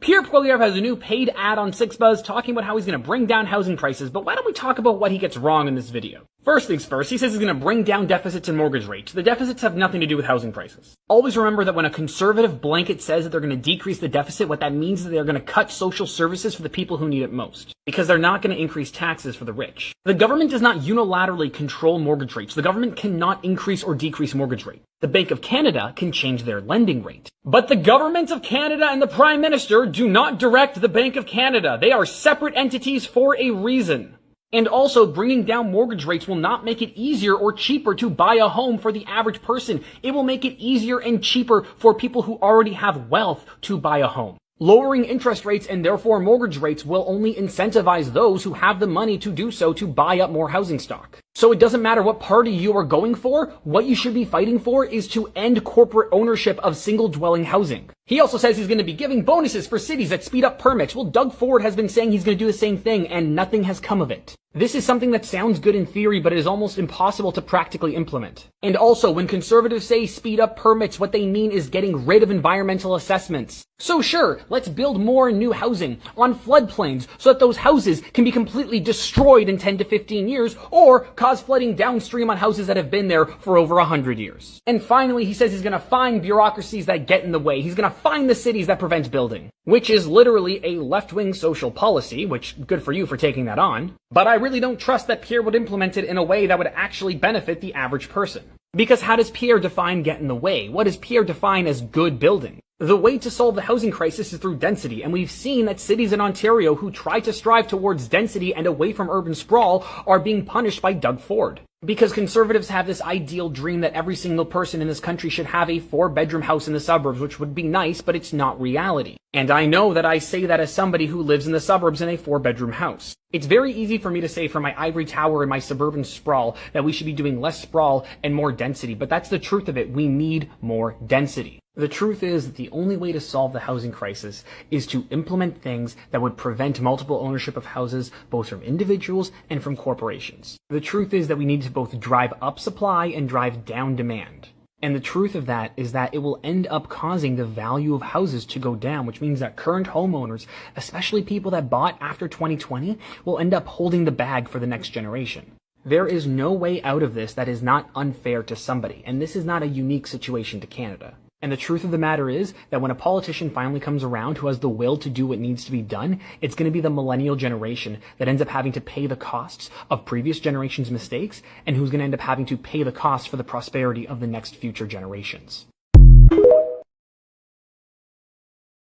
Pierre has a new paid ad on 6buzz talking about how he's going to bring down housing prices, but why don't we talk about what he gets wrong in this video? First things first, he says he's going to bring down deficits and mortgage rates. The deficits have nothing to do with housing prices. Always remember that when a conservative blanket says that they're going to decrease the deficit, what that means is that they're going to cut social services for the people who need it most, because they're not going to increase taxes for the rich. The government does not unilaterally control mortgage rates. The government cannot increase or decrease mortgage rate. The Bank of Canada can change their lending rate. But the government of Canada and the Prime Minister do not direct the Bank of Canada. They are separate entities for a reason. And also, bringing down mortgage rates will not make it easier or cheaper to buy a home for the average person. It will make it easier and cheaper for people who already have wealth to buy a home. Lowering interest rates and therefore mortgage rates will only incentivize those who have the money to do so to buy up more housing stock. So it doesn't matter what party you are going for, what you should be fighting for is to end corporate ownership of single-dwelling housing. He also says he's going to be giving bonuses for cities that speed up permits. Well, Doug Ford has been saying he's going to do the same thing, and nothing has come of it. This is something that sounds good in theory, but it is almost impossible to practically implement. And also, when conservatives say speed up permits, what they mean is getting rid of environmental assessments. So sure, let's build more new housing on floodplains so that those houses can be completely destroyed in 10 to 15 years, or cause flooding downstream on houses that have been there for over 100 years. And finally, he says he's going to find bureaucracies that get in the way. He's going to find the cities that prevent building, which is literally a left-wing social policy, which good for you for taking that on. But I really don't trust that Pierre would implement it in a way that would actually benefit the average person. Because how does Pierre define get in the way? What does Pierre define as good building? The way to solve the housing crisis is through density, and we've seen that cities in Ontario who try to strive towards density and away from urban sprawl are being punished by Doug Ford. Because conservatives have this ideal dream that every single person in this country should have a 4-bedroom house in the suburbs, which would be nice, but it's not reality. And I know that I say that as somebody who lives in the suburbs in a 4-bedroom house. It's very easy for me to say from my ivory tower and my suburban sprawl that we should be doing less sprawl and more density, but that's the truth of it. We need more density. The truth is that the only way to solve the housing crisis is to implement things that would prevent multiple ownership of houses, both from individuals and from corporations. The truth is that we need to both drive up supply and drive down demand. And the truth of that is that it will end up causing the value of houses to go down, which means that current homeowners, especially people that bought after 2020, will end up holding the bag for the next generation. There is no way out of this that is not unfair to somebody, and this is not a unique situation to Canada. And the truth of the matter is that when a politician finally comes around who has the will to do what needs to be done, it's going to be the millennial generation that ends up having to pay the costs of previous generations' mistakes and who's going to end up having to pay the cost for the prosperity of the next future generations.